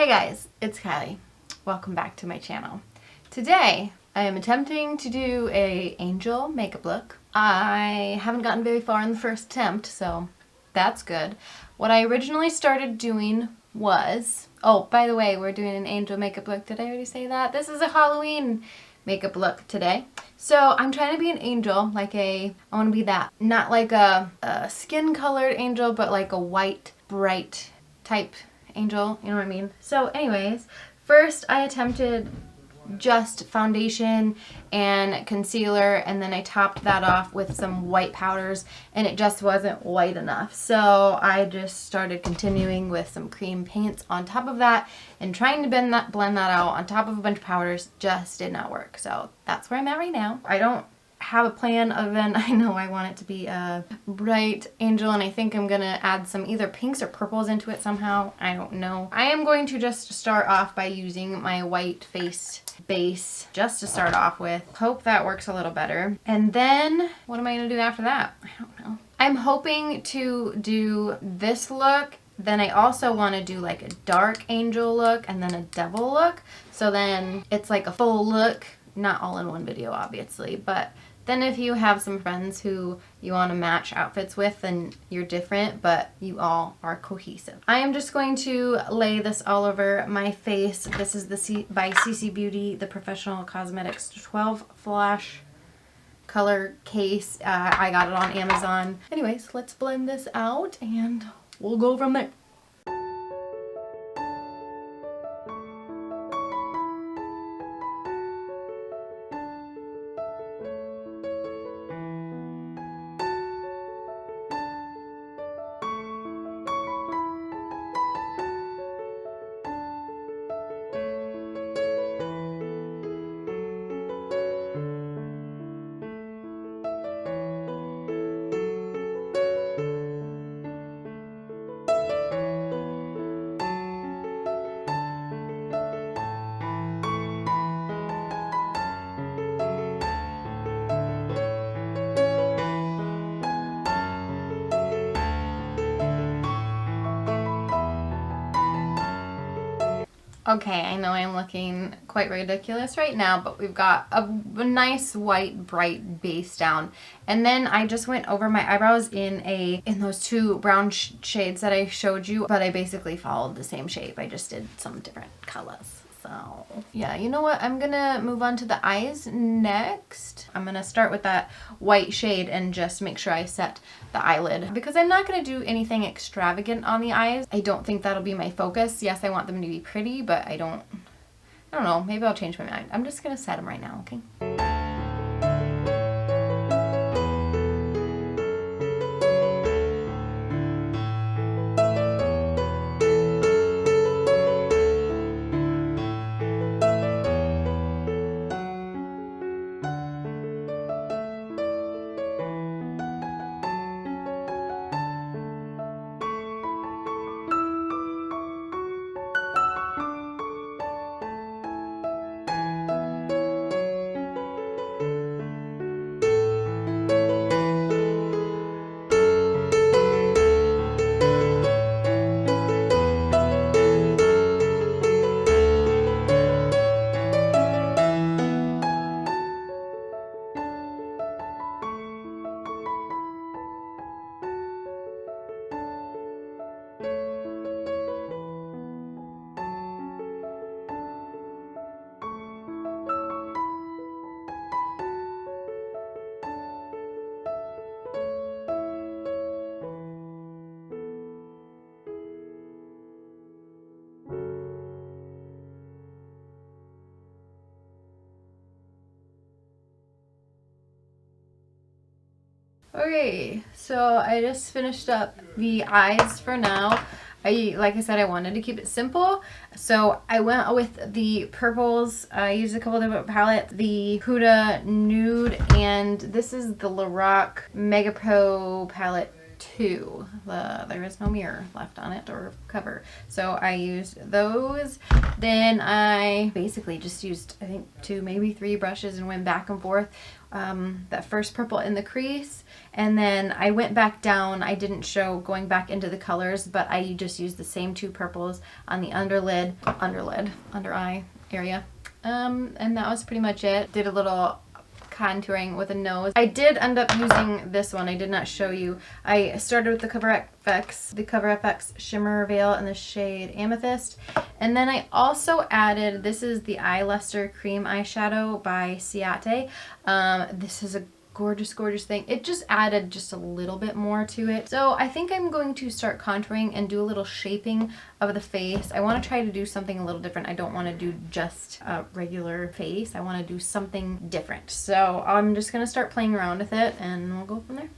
Hey guys, it's Kylie. Welcome back to my channel. Today, I am attempting to do a angel makeup look. I haven't gotten very far in the first attempt, so that's good. What I originally started doing was... Oh, by the way, we're doing an angel makeup look. Did I already say that? This is a Halloween makeup look today. So I'm trying to be an angel, I want to be that. Not like a skin colored angel, but like a white, bright type angel, you know what I mean? So anyways, first I attempted just foundation and concealer, and then I topped that off with some white powders, and it just wasn't white enough. So I just started continuing with some cream paints on top of that and trying to blend that out on top of a bunch of powders. Just did not work. So that's where I'm at right now. I don't have a plan other than I know I want it to be a bright angel, and I think I'm gonna add some either pinks or purples into it somehow. I don't know. I am going to just start off by using my white face base just to start off with. Hope that works a little better. And then what am I gonna do after that? I don't know. I'm hoping to do this look. Then I also want to do like a dark angel look and then a devil look. So then it's like a full look, not all in one video obviously, but then if you have some friends who you want to match outfits with, then you're different, but you all are cohesive. I am just going to lay this all over my face. This is by CC Beauty, the Professional Cosmetics 12 Flash color case. I got it on Amazon. Anyways, let's blend this out and we'll go from there. Okay, I know I'm looking quite ridiculous right now, but we've got a nice white bright base down, and then I just went over my eyebrows in those two brown shades that I showed you, but I basically followed the same shape. I just did some different colors. So yeah, you know what? I'm gonna move on to the eyes next. I'm gonna start with that white shade and just make sure I set the eyelid, because I'm not gonna do anything extravagant on the eyes. I don't think that'll be my focus. Yes, I want them to be pretty, but I don't know. Maybe I'll change my mind. I'm just gonna set them right now, okay? Okay, so I just finished up the eyes for now. Like I said, I wanted to keep it simple, so I went with the purples. I used a couple different palettes, the HUDA Nude, and this is the LORAC Mega Pro palette 2. There is no mirror left on it or cover. So I used those. Then I basically just used, I think, 2, maybe 3 brushes and went back and forth. That first purple in the crease, and then I went back down. I didn't show going back into the colors, but I just used the same 2 purples on the under eye area. And that was pretty much it. Did a little contouring with a nose. I did end up using this one. I did not show you. I started with the Cover FX Shimmer Veil in the shade Amethyst. And then I also added, this is the Eye Luster Cream Eyeshadow by CIATE. This is a gorgeous, gorgeous thing. It just added just a little bit more to it. So I think I'm going to start contouring and do a little shaping of the face. I want to try to do something a little different. I don't want to do just a regular face. I want to do something different. So I'm just going to start playing around with it and we'll go from there.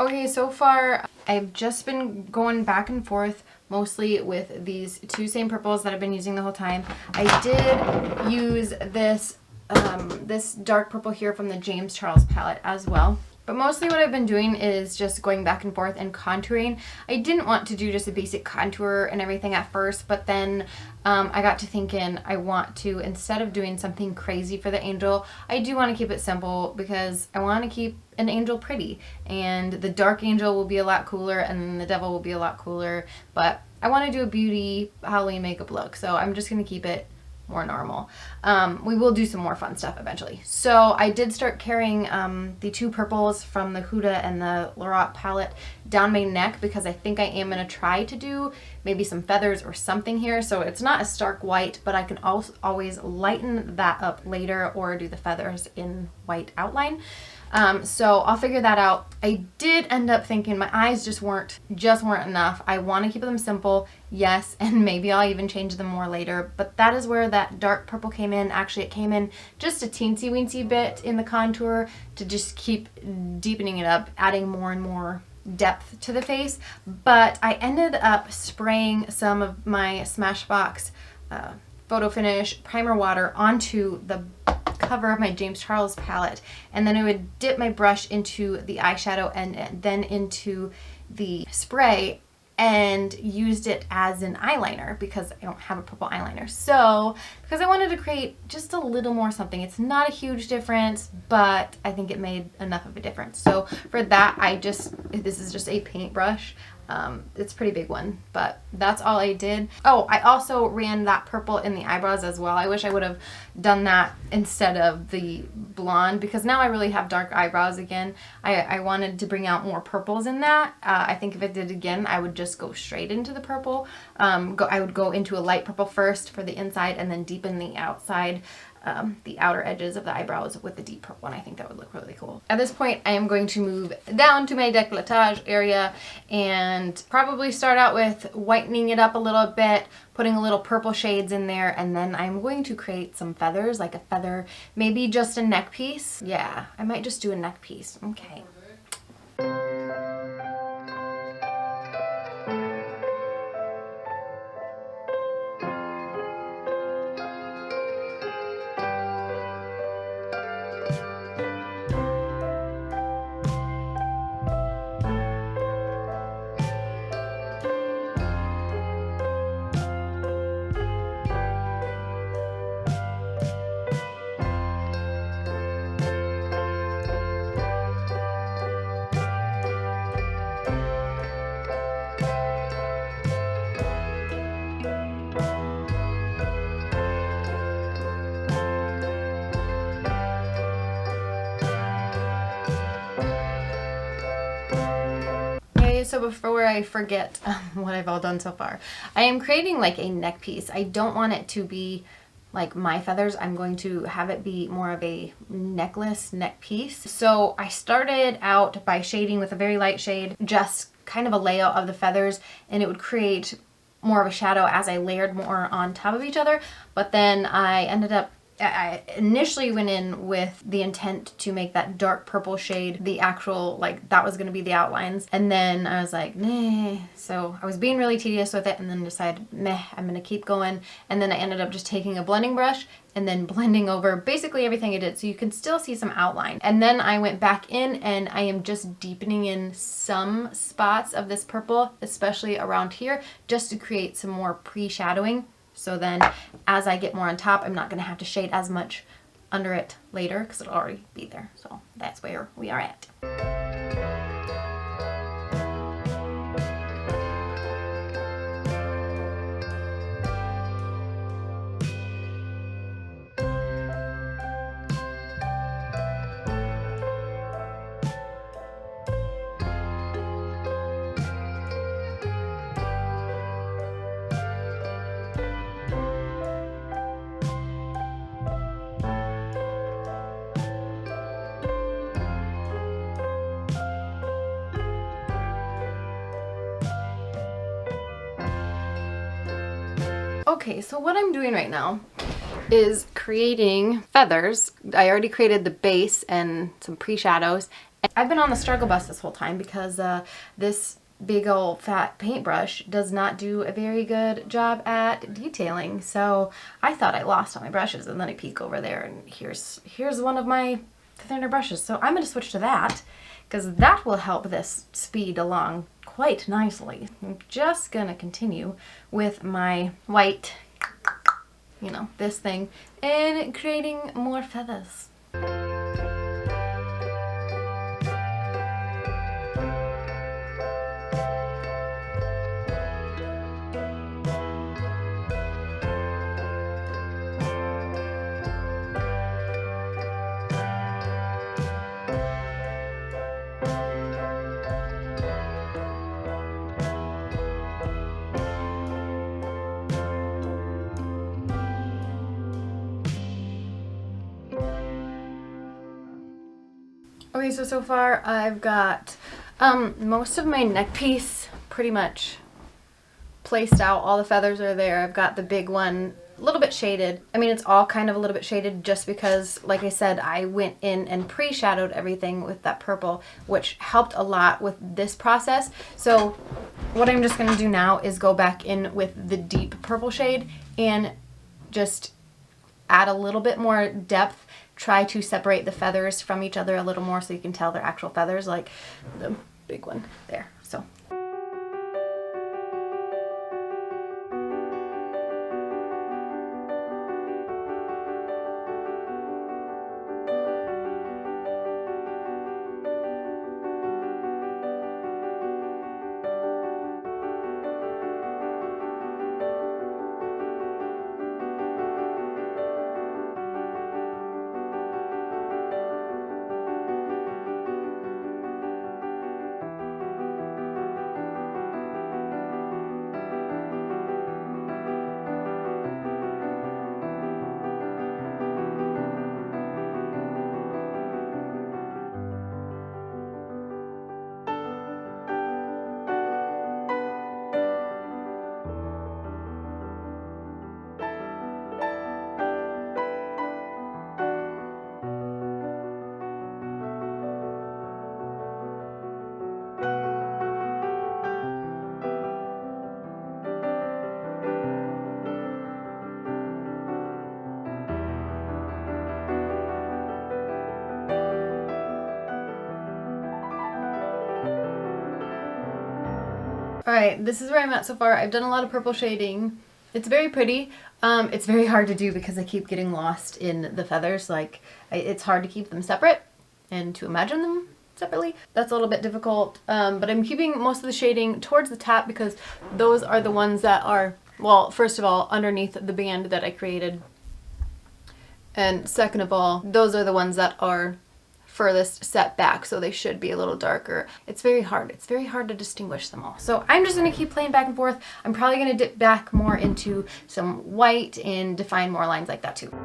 Okay, so far I've just been going back and forth mostly with these 2 same purples that I've been using the whole time. I did use this this dark purple here from the James Charles palette as well. But mostly what I've been doing is just going back and forth and contouring. I didn't want to do just a basic contour and everything at first, but then I got to thinking I want to, instead of doing something crazy for the angel, I do want to keep it simple because I want to keep an angel pretty. And the dark angel will be a lot cooler and the devil will be a lot cooler, but I want to do a beauty Halloween makeup look, so I'm just going to keep it more normal. We will do some more fun stuff eventually. So I did start carrying the 2 purples from the Huda and the LORAC palette down my neck because I think I am going to try to do maybe some feathers or something here. So it's not a stark white, but I can also always lighten that up later or do the feathers in white outline. So I'll figure that out. I did end up thinking my eyes just weren't enough. I want to keep them simple, yes, and maybe I'll even change them more later, but that is where that dark purple came in. Actually, it came in just a teensy weensy bit in the contour to just keep deepening it up, adding more and more depth to the face. But I ended up spraying some of my Smashbox Photo Finish primer water onto the cover of my James Charles palette, and then I would dip my brush into the eyeshadow and then into the spray and used it as an eyeliner because I don't have a purple eyeliner. So because I wanted to create just a little more something. It's not a huge difference, but I think it made enough of a difference. So for that, this is just a paintbrush. It's a pretty big one, but that's all I did. Oh, I also ran that purple in the eyebrows as well. I wish I would have done that instead of the blonde because now I really have dark eyebrows again. I wanted to bring out more purples in that. I think if I did it again, I would just go straight into the purple. I would go into a light purple first for the inside and then deepen the outside the outer edges of the eyebrows with the deep purple one. I think that would look really cool. At this point, I am going to move down to my décolletage area and probably start out with whitening it up a little bit, putting a little purple shades in there, and then I'm going to create some feathers, like a feather, maybe just a neck piece. Yeah, I might just do a neck piece. Okay. So before I forget what I've all done so far, I am creating like a neck piece. I don't want it to be like my feathers. I'm going to have it be more of a necklace neck piece. So I started out by shading with a very light shade, just kind of a layout of the feathers, and it would create more of a shadow as I layered more on top of each other. But then I initially went in with the intent to make that dark purple shade the actual, like, that was going to be the outlines. And then I was like, nah. So I was being really tedious with it and then decided, meh, I'm going to keep going. And then I ended up just taking a blending brush and then blending over basically everything I did, so you can still see some outline. And then I went back in and I am just deepening in some spots of this purple, especially around here, just to create some more pre-shadowing. So then as I get more on top, I'm not going to have to shade as much under it later because it'll already be there. So that's where we are at. Okay, so what I'm doing right now is creating feathers. I already created the base and some pre-shadows. I've been on the struggle bus this whole time because this big old fat paintbrush does not do a very good job at detailing. So I thought I lost all my brushes, and then I peek over there and here's one of my thinner brushes. So I'm going to switch to that because that will help this speed along quite nicely. I'm just going to continue with my white, you know, this thing, and creating more feathers. Okay, so far I've got most of my neck piece pretty much placed out. All the feathers are there. I've got the big one a little bit shaded. I mean, it's all kind of a little bit shaded just because, like I said, I went in and pre-shadowed everything with that purple, which helped a lot with this process. So what I'm just going to do now is go back in with the deep purple shade and just add a little bit more depth. Try to separate the feathers from each other a little more so you can tell they're actual feathers, like the big one there. So Alright, this is where I'm at so far. I've done a lot of purple shading. It's very pretty. It's very hard to do because I keep getting lost in the feathers. Like, it's hard to keep them separate and to imagine them separately. That's a little bit difficult, but I'm keeping most of the shading towards the top because those are the ones that are, well, first of all, underneath the band that I created. And second of all, those are the ones that are furthest set back, so they should be a little darker. It's very hard. It's very hard to distinguish them all. So I'm just going to keep playing back and forth. I'm probably going to dip back more into some white and define more lines like that too.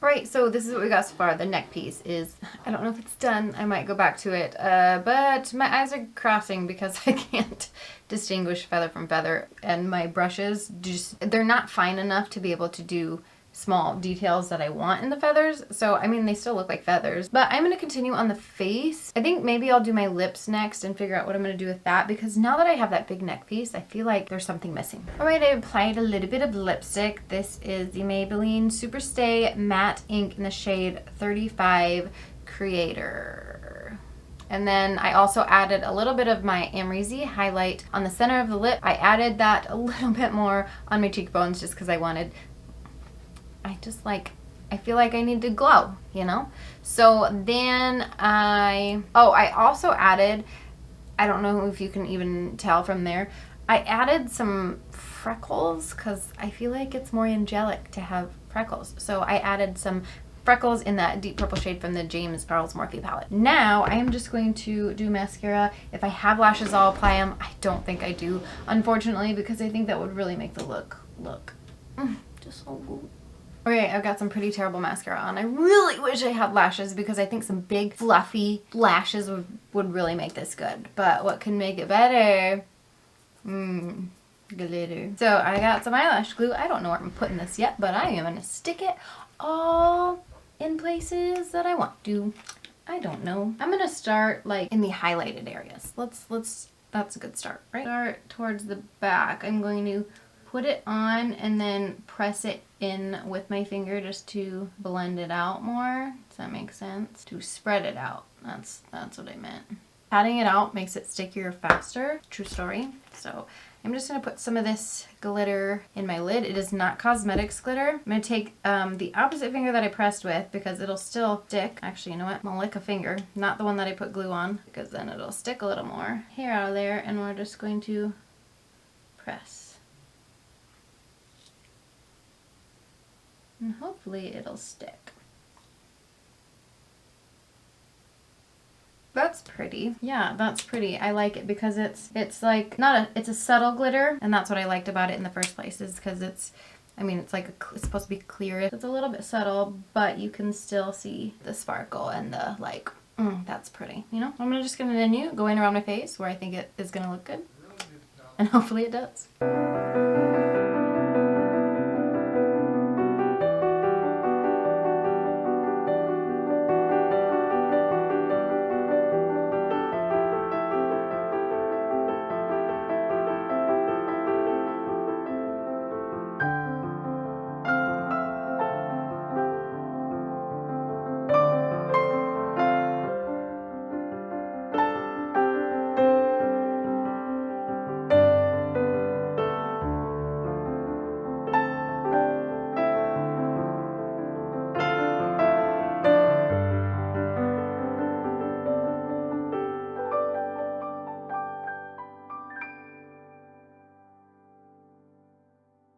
Alright, so this is what we got so far. The neck piece is, I don't know if it's done. I might go back to it, but my eyes are crossing because I can't distinguish feather from feather, and my brushes just, they're not fine enough to be able to do small details that I want in the feathers. So, I mean, they still look like feathers, but I'm going to continue on the face. I think maybe I'll do my lips next and figure out what I'm going to do with that, because now that I have that big neck piece, I feel like there's something missing. Alright, I applied a little bit of lipstick. This is the Maybelline Superstay Matte Ink in the shade 35 Creator. And then I also added a little bit of my AMREZY highlight on the center of the lip. I added that a little bit more on my cheekbones just because I wanted, I feel like I need to glow, you know? So then I also added, I don't know if you can even tell from there, I added some freckles because I feel like it's more angelic to have freckles. So I added some freckles in that deep purple shade from the James Charles Morphe palette. Now I am just going to do mascara. If I have lashes, I'll apply them. I don't think I do, unfortunately, because I think that would really make the look just so good. Okay, I've got some pretty terrible mascara on. I really wish I had lashes because I think some big fluffy lashes would really make this good. But what can make it better? Glitter. So I got some eyelash glue. I don't know where I'm putting this yet, but I am going to stick it all in places that I want to. I don't know. I'm going to start like in the highlighted areas. That's a good start, right? Start towards the back. I'm going to put it on and then press it in with my finger just to blend it out more. Does that make sense? To spread it out. That's what I meant. Patting it out makes it stickier faster. True story. So I'm just going to put some of this glitter in my lid. It is not cosmetics glitter. I'm going to take the opposite finger that I pressed with because it'll still stick. Actually, you know what? I'm going to lick a finger, not the one that I put glue on, because then it'll stick a little more. Hair out of there, and we're just going to press. And hopefully it'll stick. That's pretty. Yeah, that's pretty. I like it because it's like it's a subtle glitter, and that's what I liked about it in the first place, is because it's it's supposed to be clear. It's a little bit subtle, but you can still see the sparkle and the like. That's pretty. You know, I'm just gonna continue going around my face where I think it is gonna look good, and hopefully it does.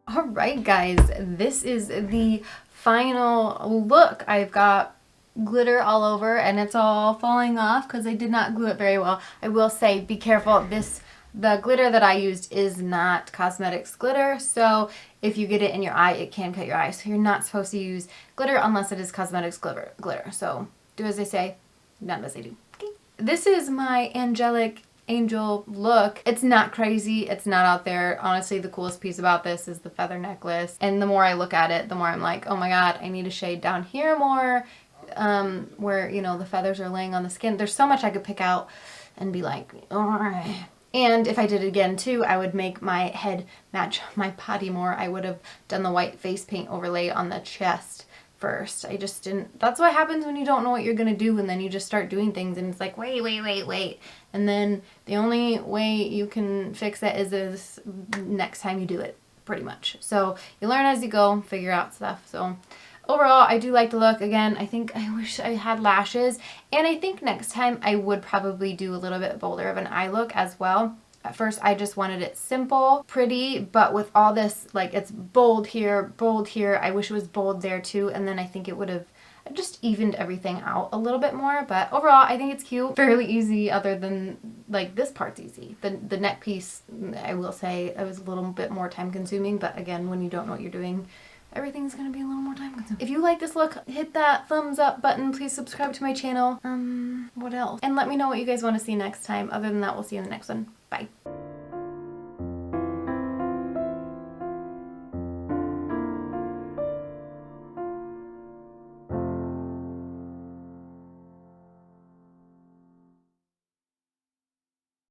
Alright guys, this is the final look. I've got glitter all over and it's all falling off because I did not glue it very well. I will say, be careful. The glitter that I used is not cosmetics glitter, so if you get it in your eye, it can cut your eye. So you're not supposed to use glitter unless it is cosmetics glitter. So do as they say, not as they do. Okay. This is my angelic angel look. It's not crazy. It's not out there. Honestly, the coolest piece about this is the feather necklace. And the more I look at it, the more I'm like, oh my god, I need to shade down here more. where, you know, the feathers are laying on the skin. There's so much I could pick out and be like, alright. And if I did it again too, I would make my head match my body more. I would have done the white face paint overlay on the chest first. I just didn't. That's what happens when you don't know what you're gonna do, and then you just start doing things and it's like, wait. And then the only way you can fix it is next time you do it, pretty much. So you learn as you go, figure out stuff. So overall, I do like the look. Again, I think I wish I had lashes, and I think next time I would probably do a little bit bolder of an eye look as well. At first, I just wanted it simple, pretty, but with all this, like, it's bold here, I wish it was bold there too, and then I think it would have just evened everything out a little bit more. But overall, I think it's cute, fairly easy, other than, like, this part's easy. The neck piece, I will say, it was a little bit more time consuming, but again, when you don't know what you're doing, everything's gonna be a little more time consuming. If you like this look, hit that thumbs up button. Please subscribe to my channel. What else? And let me know what you guys want to see next time. Other than that, we'll see you in the next one. Bye.